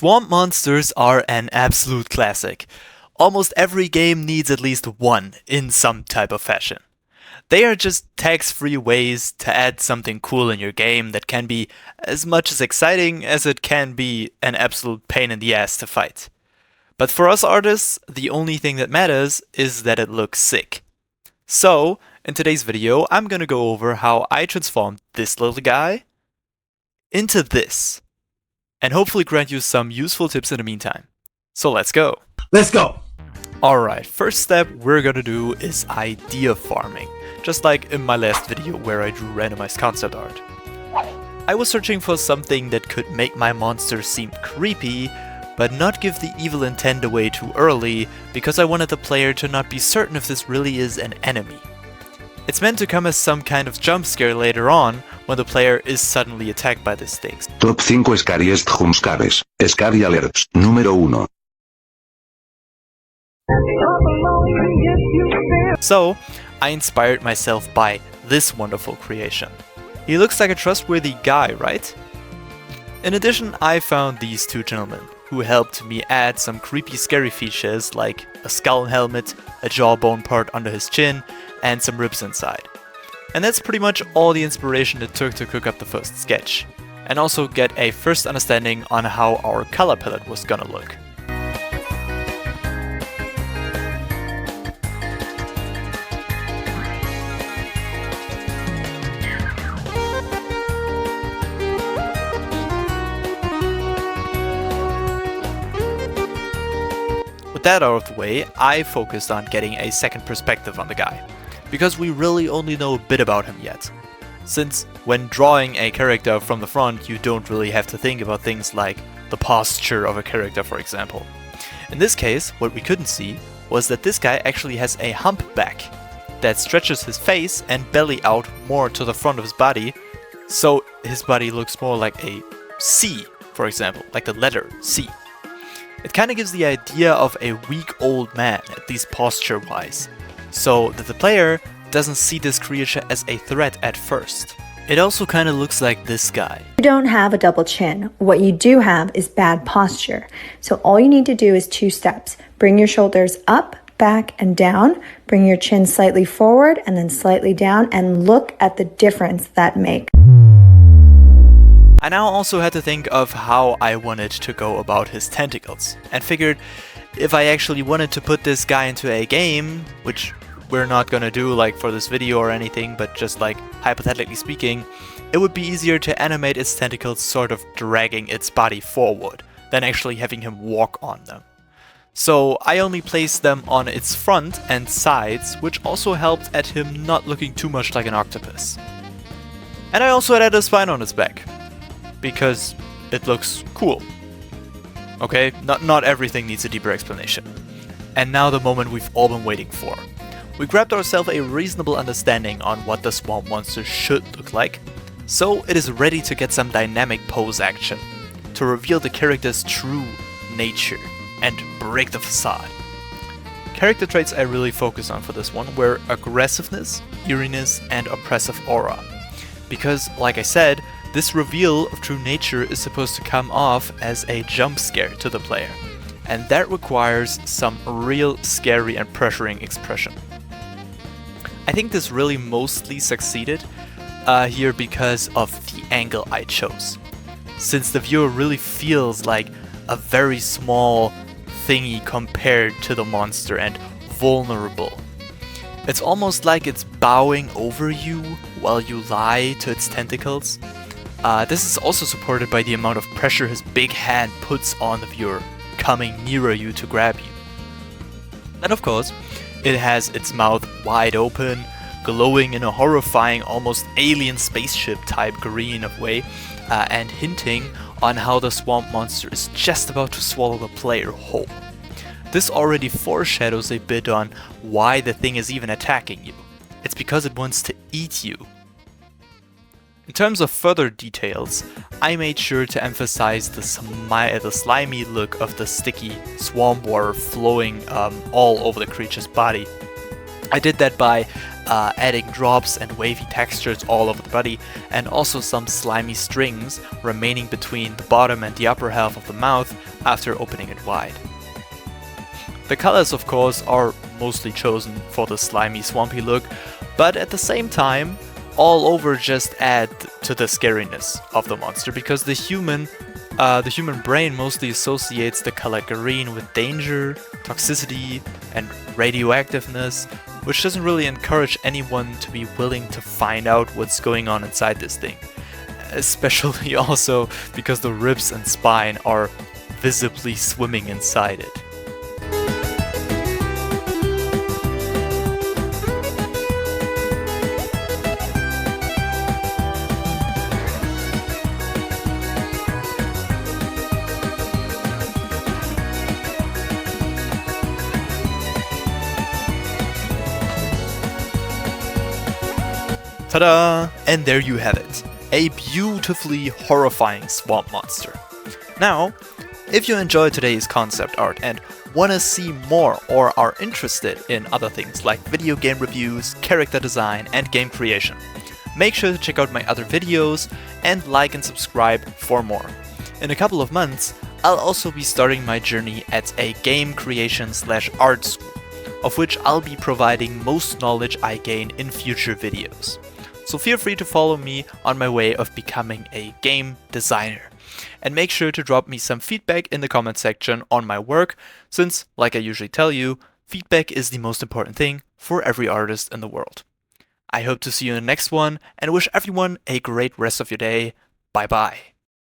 Swamp monsters are an absolute classic. Almost every game needs at least one in some type of fashion. They are just tax-free ways to add something cool in your game that can be as much as exciting as it can be an absolute pain in the ass to fight. But for us artists, the only thing that matters is that it looks sick. So, in today's video, I'm gonna go over how I transformed this little guy into this, and hopefully grant you some useful tips in the meantime. So let's go! Let's go! Alright, first step we're gonna do is idea farming, just like in my last video where I drew randomized concept art. I was searching for something that could make my monster seem creepy, but not give the evil intent away too early, because I wanted the player to not be certain if this really is an enemy. It's meant to come as some kind of jump scare later on, when the player is suddenly attacked by these things. Top 5 scariest jumpscares. Scary alerts. Número 1. So, I inspired myself by this wonderful creation. He looks like a trustworthy guy, right? In addition, I found these two gentlemen, who helped me add some creepy scary features like a skull helmet, a jawbone part under his chin, and some ribs inside. And that's pretty much all the inspiration it took to cook up the first sketch, and also get a first understanding on how our color palette was gonna look. With that out of the way, I focused on getting a second perspective on the guy, because we really only know a bit about him yet. Since when drawing a character from the front, you don't really have to think about things like the posture of a character, for example. In this case, what we couldn't see was that this guy actually has a humpback that stretches his face and belly out more to the front of his body, so his body looks more like a C, for example, like the letter C. It kinda gives the idea of a weak old man, at least posture-wise, so that the player doesn't see this creature as a threat at first. It also kinda looks like this guy. You don't have a double chin. What you do have is bad posture. So all you need to do is 2 steps. Bring your shoulders up, back, and down. Bring your chin slightly forward and then slightly down, and look at the difference that makes. I now also had to think of how I wanted to go about his tentacles, and figured if I actually wanted to put this guy into a game, which we're not gonna do like for this video or anything, but just like hypothetically speaking, it would be easier to animate its tentacles sort of dragging its body forward, than actually having him walk on them. So I only placed them on its front and sides, which also helped at him not looking too much like an octopus. And I also added a spine on his back, because it looks cool. Okay, not everything needs a deeper explanation. And now the moment we've all been waiting for. We grabbed ourselves a reasonable understanding on what the swamp monster should look like, so it is ready to get some dynamic pose action, to reveal the character's true nature, and break the facade. Character traits I really focus on for this one were aggressiveness, eeriness, and oppressive aura. Because, like I said, this reveal of true nature is supposed to come off as a jump scare to the player, and that requires some real scary and pressuring expression. I think this really mostly succeeded here because of the angle I chose, since the viewer really feels like a very small thingy compared to the monster and vulnerable. It's almost like it's bowing over you while you lie to its tentacles. This is also supported by the amount of pressure his big hand puts on the viewer, coming nearer you to grab you. And of course, it has its mouth wide open, glowing in a horrifying, almost alien spaceship type green of way, and hinting on how the swamp monster is just about to swallow the player whole. This already foreshadows a bit on why the thing is even attacking you. It's because it wants to eat you. In terms of further details, I made sure to emphasize the slimy look of the sticky swamp water flowing all over the creature's body. I did that by adding drops and wavy textures all over the body, and also some slimy strings remaining between the bottom and the upper half of the mouth after opening it wide. The colors, of course, are mostly chosen for the slimy, swampy look, but at the same time, all over just add to the scariness of the monster, because the human brain mostly associates the color green with danger, toxicity, and radioactiveness, which doesn't really encourage anyone to be willing to find out what's going on inside this thing. Especially also because the ribs and spine are visibly swimming inside it. Ta-da! And there you have it. A beautifully horrifying swamp monster. Now, if you enjoyed today's concept art and want to see more or are interested in other things like video game reviews, character design, and game creation, make sure to check out my other videos and like and subscribe for more. In a couple of months, I'll also be starting my journey at a game creation/art school, of which I'll be providing most knowledge I gain in future videos. So feel free to follow me on my way of becoming a game designer. And make sure to drop me some feedback in the comment section on my work, since, like I usually tell you, feedback is the most important thing for every artist in the world. I hope to see you in the next one, and wish everyone a great rest of your day. Bye bye.